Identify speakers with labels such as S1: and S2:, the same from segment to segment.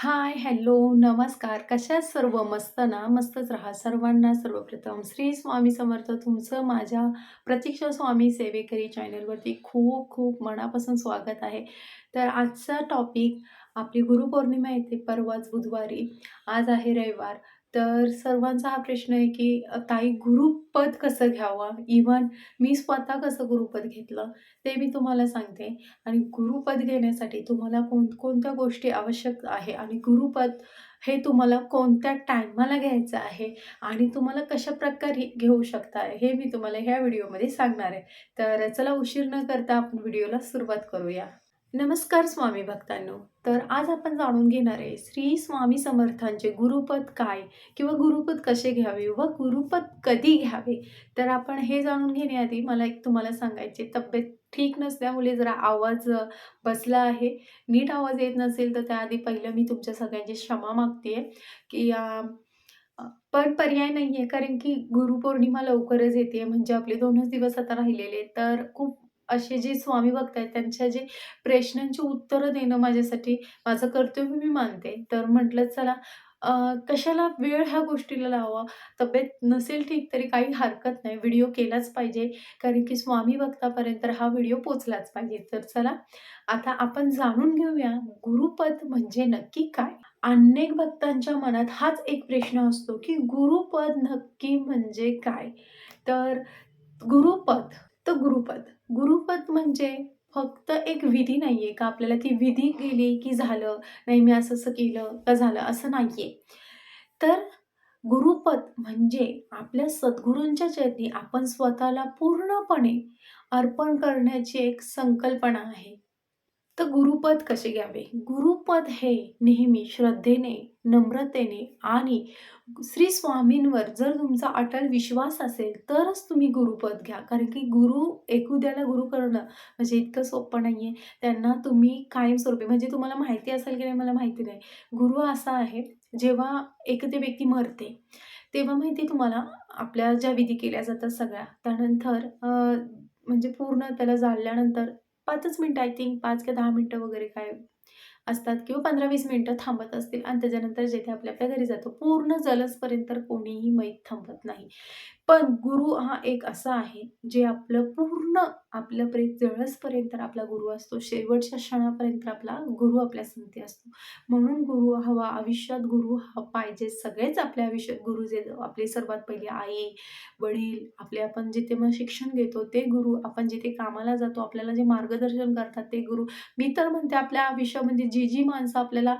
S1: हाय, hello, नमस्कार. कशा आहेत सर्व? मस्त ना? मस्तच राहा. सर्वांना सर्वप्रथम श्री स्वामी समर्थ. तुमचं माझ्या प्रतीक्षा स्वामी सेवेकरी चॅनलवरती खूप खूप मनापासून स्वागत आहे. तर आजचा टॉपिक आपली गुरुपौर्णिमा येते परवाच बुधवारी. आज आहे रविवार. तर सर्वांचा हा प्रश्न आहे, की ताई गुरुपद कसं घ्यावं? इव्हन मी स्वतः कसं गुरुपद घेतलं, ते मी तुम्हाला सांगते. आणि गुरुपद घेण्यासाठी तुम्हाला कोणकोणत्या गोष्टी आवश्यक आहे आणि गुरुपद हे तुम्हाला कोणत्या टायमाला घ्यायचं आहे आणि तुम्हाला कशाप्रकारे घेऊ शकता हे मी तुम्हाला ह्या व्हिडिओमध्ये सांगणार आहे. तर चला उशीर न करता आपण व्हिडिओला सुरुवात करूया. नमस्कार स्वामी भक्तांनो. तर आज आपण जाणून घेणार आहे श्री स्वामी समर्थांचे गुरुपद काय किंवा गुरुपद कसे घ्यावे व गुरुपद कधी घ्यावे. तर आपण हे जाणून घेण्याआधी मला एक तुम्हाला सांगायचे, तब्येत ठीक नसल्यामुळे जरा आवाज बसला आहे. नीट आवाज येत नसेल तर त्याआधी पहिलं मी तुमच्या सगळ्यांची क्षमा मागते की पण पर्याय नाहीये, कारण की गुरुपौर्णिमा लवकरच येते, म्हणजे आपले 2च दिवस आता राहिलेले आहेत. तर खूप असे जे स्वामी भक्त आहेत त्यांच्या जे प्रश्नांची उत्तरं देणं माझ्यासाठी माझं कर्तव्य मी मानते. तर म्हटलं चला कशाला वेळ ह्या गोष्टीला लावावा. तब्येत नसेल ठीक तरी काही हरकत नाही. व्हिडिओ केलाच पाहिजे, कारण की स्वामी भक्तापर्यंत हा व्हिडिओ पोहोचलाच पाहिजे. तर चला आता आपण जाणून घेऊया गुरुपद म्हणजे नक्की काय? अनेक भक्तांच्या मनात हाच एक प्रश्न असतो, की गुरुपद नक्की म्हणजे काय? तर गुरुपद, तर गुरुपद. गुरुपद म्हणजे फक्त एक विधी नाहीये का आपल्याला ती विधी केली की झालं, नाही मी असं-असं केलं का झालं, असं नाहीये. तर गुरुपद म्हणजे आपल्या सद्गुरूंच्या चरणी आपण स्वतःला पूर्णपणे अर्पण करण्याची एक संकल्पना आहे. तर गुरुपद कसे घ्यावे? गुरुपद हे नेहमी श्रद्धेने, नम्रतेने आणि श्री स्वामींवर जर तुमचा अटल विश्वास असेल, तरच तुम्ही गुरुपद घ्या. कारण की एखाद्याला गुरु करणं म्हणजे इतकं सोपं नाहीये. त्यांना तुम्ही कायमस्वरूपी, म्हणजे तुम्हाला माहिती असेल की नाही मला माहिती नाही. गुरु असा आहे, जेव्हा एखादी व्यक्ती मरते, तेव्हा माहिती तुम्हाला आपल्या ज्या विधी केल्या जातात सगळ्या, त्यानंतर म्हणजे पूर्ण त्याला जाळल्यानंतर 5च मिनिटं, आय थिंक 5 का 10 मिनिटं वगैरे काय असतात किंवा 15-20 मिनिटं थांबत असतील आणि त्याच्यानंतर जेथे आपल्या आपल्या घरी जातो. पूर्ण जलसपर्यंत कोणीही मैत थांबत नाही. पण गुरु हा एक असा आहे, जे आपलं पूर्ण आपलं प्रेत जळसपर्यंत आपला गुरु असतो. शेवटच्या क्षणापर्यंत आपला गुरु आपल्या संगती असतो. म्हणून गुरु हवा, आयुष्यात गुरु हा पाहिजे. सगळेच आपल्या आयुष्यात गुरु जे आपली सर्वात पहिली आई, वडील, आपले आपण जिथे मग शिक्षण घेतो ते गुरु, आपण जिथे कामाला जातो आपल्याला जे मार्गदर्शन करतात ते गुरु. मी तर म्हणते आपल्या आयुष्यामध्ये जी माणसं आपल्याला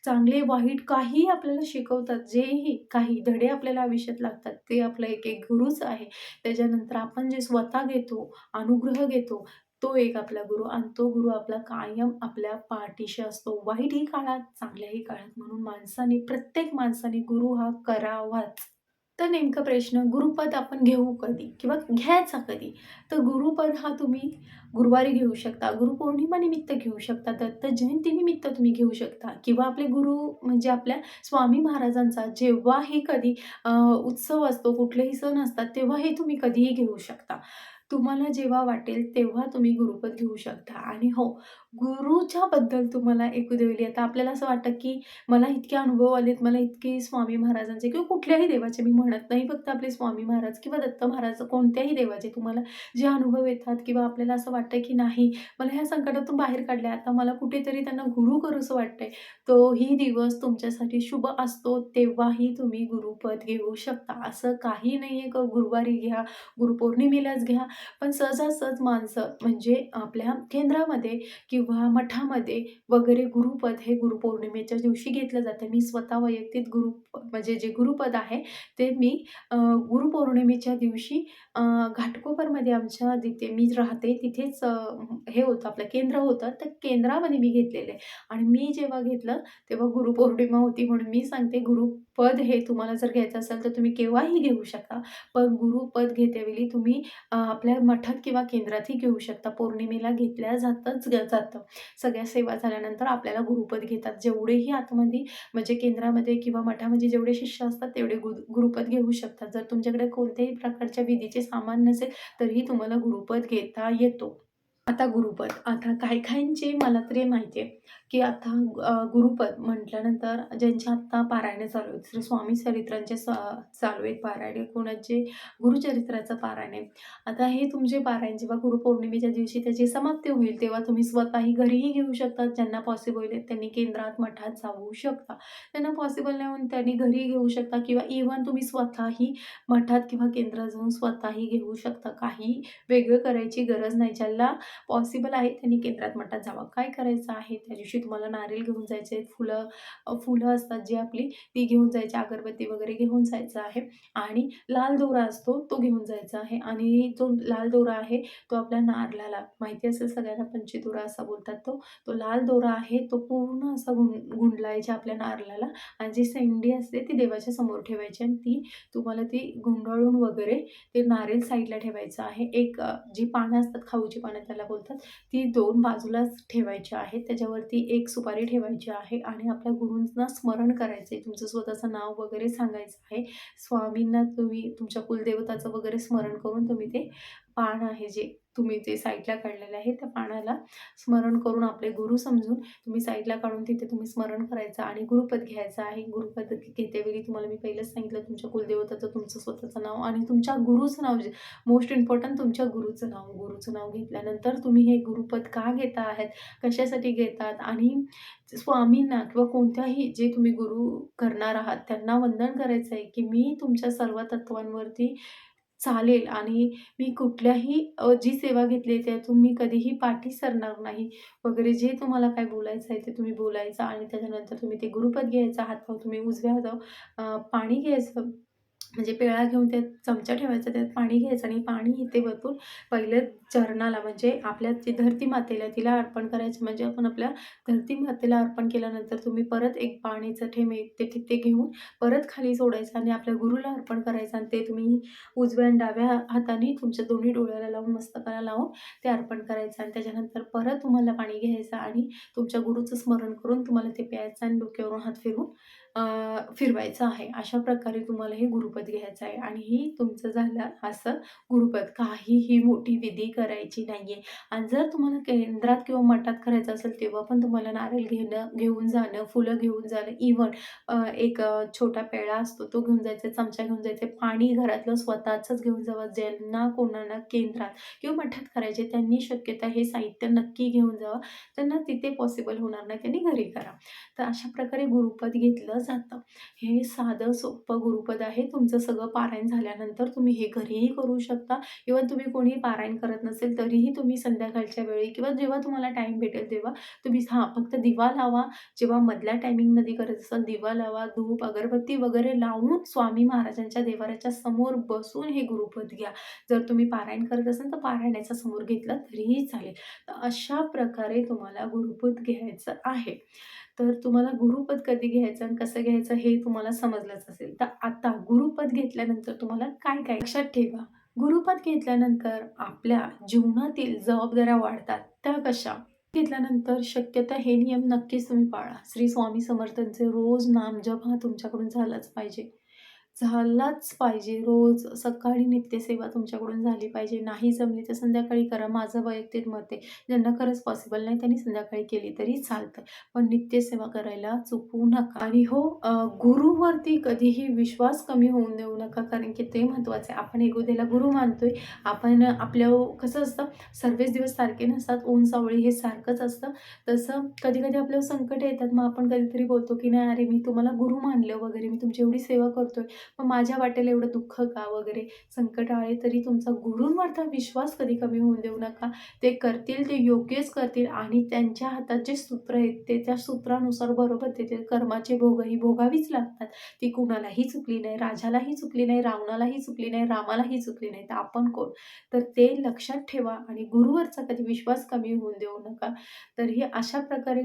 S1: चांगले, वाईट काहीही आपल्याला शिकवतात, जेही काही धडे आपल्याला आयुष्यात लागतात, ते आपला एक गुरुच आहे. त्याच्यानंतर आपण जे स्वतः घेतो, अनुग्रह घेतो, तो एक आपला गुरु आणि तो गुरु आपला कायम आपल्या पाठीशी असतो. वाईटही काळात, चांगल्याही काळात. म्हणून प्रत्येक माणसाने गुरु हा करावाच. तर नेमका प्रश्न गुरुपद आपण घेऊ कधी किंवा घ्यायचा कधी? तर गुरुपद हा तुम्ही गुरुवारी घेऊ शकता, गुरुपौर्णिमा निमित्त घेऊ शकता, दत्त जयंतीनिमित्त तुम्ही घेऊ शकता किंवा आपले गुरु म्हणजे आपल्या स्वामी महाराजांचा जेव्हाही कधी उत्सव असतो, कुठलेही सण असतात, तेव्हा हे तुम्ही कधीही घेऊ शकता. तुम्हाला जेव्हा वाटेल तेव्हा तुम्ही गुरुपद घेऊ शकता. आणि हो, गुरुच्याबद्दल तुम्हाला एक उद्यावेळी आता आपल्याला असं वाटतं, की मला इतके अनुभव आलेत, मला इतके स्वामी महाराजांचे किंवा कुठल्याही देवाचे, मी म्हणत नाही फक्त आपले स्वामी महाराज किंवा दत्त महाराज, कोणत्याही देवाचे तुम्हाला जे अनुभव येतात किंवा आपल्याला असं वाटतं की नाही, मला ह्या संकटातून बाहेर काढले, आता मला कुठेतरी त्यांना गुरु करूसं वाटतंय. तोही दिवस तुमच्यासाठी शुभ असतो, तेव्हाही तुम्ही गुरुपद घेऊ शकता. असं काही नाहीये का गुरुवारी घ्या, गुरुपौर्णिमेलाच घ्या. पण सहजासहज माणसं म्हणजे आपल्या केंद्रामध्ये किंवा मठामध्ये वगैरे गुरुपद हे गुरुपौर्णिमेच्या दिवशी घेतलं जातं. मी स्वतः वैयक्तिक म्हणजे जे गुरुपद आहे ते मी गुरुपौर्णिमेच्या दिवशी घाटकोपरमध्ये आमच्या जिथे मी राहते तिथेच हे होतं, आपलं केंद्र होतं. तर केंद्रामध्ये मी घेतलेलं आहे आणि मी जेव्हा घेतलं तेव्हा गुरुपौर्णिमा होती, म्हणून मी सांगते गुरुपद हे तुम्हाला जर घ्यायचं असेल तर तुम्ही केव्हाही घेऊ शकता. पण गुरुपद घेतेवेळी तुम्ही आपल्या मठात किंवा केंद्रातही घेऊ शकता. पौर्णिमेला घेतल्या जातं. सगळ्या सेवा झाल्यानंतर आपल्याला गुरुपद घेतात. जेवढेही आतमध्ये म्हणजे केंद्रामध्ये किंवा मठामध्ये जेवढे शिष्य असतात तेवढे गुरुपद घेऊ शकतात. जर तुमच्याकडे कोणत्याही प्रकारच्या विधीचे सामान नसेल, तरीही तुम्हाला गुरुपद घेता येतो. आता गुरुपद, आता काही-काहींचे मला तरी माहिती आहे, की आता गुरुपद म्हटल्यानंतर ज्यांची आत्ता पारायणे चालू आहेत, श्री स्वामी चरित्रांचे चालू आहेत पारायणे, कोणाचे गुरुचरित्राचं पारायण आहे. आता हे तुमचे पारायण जेव्हा गुरुपौर्णिमेच्या दिवशी त्याची समाप्ती होईल, तेव्हा तुम्ही स्वतःही घरीही घेऊ शकता. ज्यांना पॉसिबल आहे त्यांनी केंद्रात, मठात जाऊ शकता. त्यांना पॉसिबल नाही म्हणून त्यांनी घरी घेऊ शकता किंवा इव्हन तुम्ही स्वतःही मठात किंवा केंद्रात जाऊन स्वतःही घेऊ शकता. काही वेगळं करायची गरज नाही. ज्याला पॉसिबल आहे त्यांनी केंद्रात, मठात जावं. काय करायचं आहे, त्या दिवशी तुम्हाला नारळ घेऊन जायचे आहेत, फुलं असतात जी आपली, ती घेऊन जायची, अगरबत्ती वगैरे घेऊन जायचं आहे आणि लाल दोरा असतो तो घेऊन जायचा आहे आणि जो लाल दोरा आहे तो आपल्या नारळाला माहिती असेल सगळ्यांना, पंचदोरा असा बोलतात तो. तो लाल दोरा आहे तो पूर्ण असा गुंडलायचा आपल्या नारळाला आणि जी शेंडी असते ती देवाच्या समोर ठेवायची आणि तुम्हाला ती गुंडाळून वगैरे ते नारळ साईडला ठेवायचं आहे. एक जी पानं असतात, खाऊची पानं त्याला बोलतात, ती 2 बाजूलाच ठेवायची आहेत. त्याच्यावरती एक सुपारी ठेवायची आहे आणि आपल्या गुरूंना स्मरण करायचं आहे. तुमचं स्वतःचं नाव वगैरे सांगायचं आहे. स्वामींना तुम्ही तुमच्या कुलदेवताचं वगैरे स्मरण करून तुम्ही ते पान आहे जे तुम्ही ते साईडला काढलेलं आहे, त्या पानाला स्मरण करून आपले गुरु समजून तुम्ही साईडला काढून तिथे तुम्ही स्मरण करायचं आणि गुरुपद घ्यायचं आहे. गुरुपद घेतेवेळी तुम्हाला मी पहिलेच सांगितलं, तुमच्या कुलदेवताचं, तुमचं स्वतःचं नाव आणि तुमच्या गुरुचं नाव, जे मोस्ट इम्पॉर्टंट तुमच्या गुरुचं नाव घेतल्यानंतर तुम्ही हे गुरुपद का घेता आहात, कशासाठी घेतात आणि स्वामींना किंवा कोणत्याही जे तुम्ही गुरु करणार आहात त्यांना वंदन करायचं आहे, की मी तुमच्या सर्व तत्वांवरती चालेल आणि मी कुठल्याही जी सेवा घेतली आहे त्यातून मी कधीही पाठी सरणार नाही वगैरे जे तुम्हाला काय बोलायचं आहे ते तुम्ही बोलायचं आणि त्याच्यानंतर तुम्ही ते गुरुपद घ्यायचा. हातावर तुम्ही उजव्या हातावर पाणी घ्यायचं. म्हणजे पेळा घेऊन त्यात चमचा ठेवायचा, त्यात पाणी घ्यायचं आणि पाणी इथे वतून पहिले चरणाला म्हणजे आपल्या जी धरती मातेला तिला अर्पण करायचं. म्हणजे आपण आपल्या धरती मातेला अर्पण केल्यानंतर तुम्ही परत एक पाण्याचं थेंब ते घेऊन परत खाली सोडायचं आणि आपल्या गुरुला अर्पण करायचं आणि ते तुम्ही उजव्या आणि डाव्या हाताने तुमच्या दोन्ही डोळ्याला लावून, मस्तकाला लावून ते अर्पण करायचं आणि त्याच्यानंतर परत तुम्हाला पाणी घ्यायचं आणि तुमच्या गुरुचं स्मरण करून तुम्हाला ते प्यायचं आणि डोक्यावरून हात फिरवून फिरवायचं आहे. अशा प्रकारे तुम्हाला हे गुरुपद घ्यायचं आहे आणि ही तुमचं झालं असं गुरुपद. काहीही मोठी विधी करायची नाहीये आणि जर तुम्हाला केंद्रात किंवा मठात करायचं असेल तेव्हा पण तुम्हाला नारळ घेऊन जाणं, फुलं घेऊन जाणं, इव्हन एक छोटा पेळा असतो तो घेऊन जायचा, चमचा घेऊन जायचा, पाणी घरातलं स्वतःचंच घेऊन जावं. ज्यांना कोणाला केंद्रात किंवा मठात करायचे त्यांनी शक्यता हे साहित्य नक्की घेऊन जावं. त्यांना तिथे पॉसिबल होणार नाही, त्यांनी घरी करा. तर अशा प्रकारे गुरुपद घेतलं जातं. हे साधं सोपं गुरुपद आहे. तुमचं सगळं पारायण झाल्यानंतर तुम्ही हे घरीही करू शकता. इव्हन तुम्ही कोणी पारायण करत नसेल तरीही तुम्ही संध्याकाळच्या वेळी किंवा जेव्हा तुम्हाला टाईम भेटेल तेव्हा तुम्ही फक्त दिवा लावा. जेव्हा मधल्या टायमिंगमध्ये करत असाल दिवा लावा, धूप, अगरबत्ती वगैरे लावून स्वामी महाराजांच्या देव्हाऱ्याच्या समोर बसून हे गुरुपद घ्या. जर तुम्ही पारायण करत असाल तर पारायणाच्या समोर घेतलं तरीही चालेल. तर अशा प्रकारे तुम्हाला गुरुपद घ्यायचं आहे. तर तुम्हाला गुरुपद कधी घ्यायचं आणि कसं घ्यायचं हे तुम्हाला समजलंच असेल. तर आता गुरुपद घेतल्यानंतर तुम्हाला काय-काय लक्षात ठेवा. गुरुपद घेतल्यानंतर आपल्या जीवनातील जबाबदाऱ्या वाढतात. त्या कशा? घेतल्यानंतर शक्यतो हे नियम नक्कीच तुम्ही पाळा. श्री स्वामी समर्थांचे रोज नामजप हा तुमच्याकडून झालाच पाहिजे. झालाच पाहिजे. रोज सकाळी नित्यसेवा तुमच्याकडून झाली पाहिजे. नाही जमली तर संध्याकाळी करा. माझं वैयक्तिक मत आहे. ज्यांना खरंच पॉसिबल नाही त्यांनी संध्याकाळी केली तरी चालतं. पण नित्यसेवा करायला चुकवू नका. आणि हो, गुरुवरती कधीही विश्वास कमी होऊन देऊ नका, कारण की ते महत्त्वाचं आहे. आपण एखाद्याला गुरु मानतोय. आपण कसं असतं, सर्वच दिवस सारखे नसतात. ऊन सावली हे सारखंच असतं. तसं कधी-कधी आपल्यावर संकटं येतात. मग आपण कधीतरी बोलतो, की "नाही अरे, मी तुम्हाला गुरु मानलं वगैरे, मी तुमची एवढी सेवा करतोय. मग माझ्या वाटेला एवढं दुःख का वगैरे, संकट आले तरी तुमचा गुरूंवरचा विश्वास कधी कमी होऊन देऊ नका. ते करतील ते योग्यच करतील आणि त्यांच्या हातात जे सूत्र आहेत ते त्या सूत्रानुसार बरोबर देतील. कर्माचे भोगही भोगावीच लागतात. ती कुणालाही चुकली नाही, राजालाही चुकली नाही, रावणालाही चुकली नाही, रामालाही चुकली नाही. तर आपण कोण? तर ते लक्षात ठेवा आणि गुरूवरचा कधी विश्वास कमी होऊन देऊ नका. तर ही अशा प्रकारे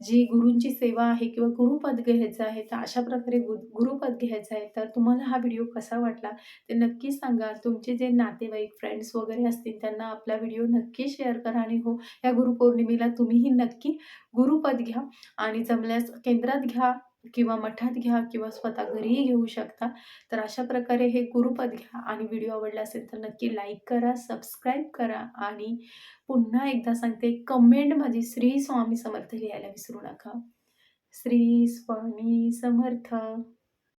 S1: जी गुरूंची सेवा आहे किंवा गुरुपद घ्यायचं आहे, तर अशा प्रकारे गुरुपद घ्यायचं आहे. तर तुम्हाला हा व्हिडिओ कसा वाटला ते नक्की सांगा. तुमचे जे नातेवाईक, फ्रेंड्स वगैरे असतील त्यांना आपला व्हिडिओ नक्की शेअर करा आणि हो, या गुरुपौर्णिमेला तुम्हीही नक्की गुरुपद घ्या आणि जमल्यास केंद्रात घ्या किंवा मठात घ्या किंवा स्वतः घरीही घेऊ शकता. तर अशा प्रकारे हे गुरुपद घ्या आणि व्हिडिओ आवडला असेल तर नक्की लाईक करा, सबस्क्राईब करा आणि पुन्हा एकदा सांगते कमेंटमध्ये श्री स्वामी समर्थ लिहायला विसरू नका. श्री स्वामी समर्थ.